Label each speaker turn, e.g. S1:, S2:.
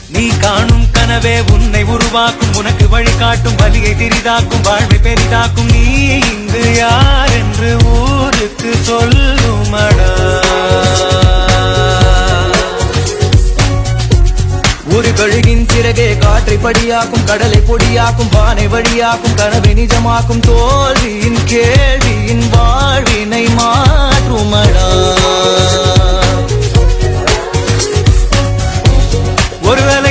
S1: நீ காணும் கனவே உன்னை உருவாக்கும், உனக்கு வழிகாட்டும், வலியை திரிதாக்கும், வாழ்வை பெரிதாக்கும். நீ இங்கு யார் என்று ஊருக்கு சொல்லுமடா. ஒரு கழுகின் சிறகே காற்றை படியாக்கும், கடலை பொடியாக்கும், பானை வழியாக்கும், கனவை நிஜமாக்கும். தோல்வியின் கேள்வியின் வாழ்வினை மாற்றுமடா. ஒருவேளை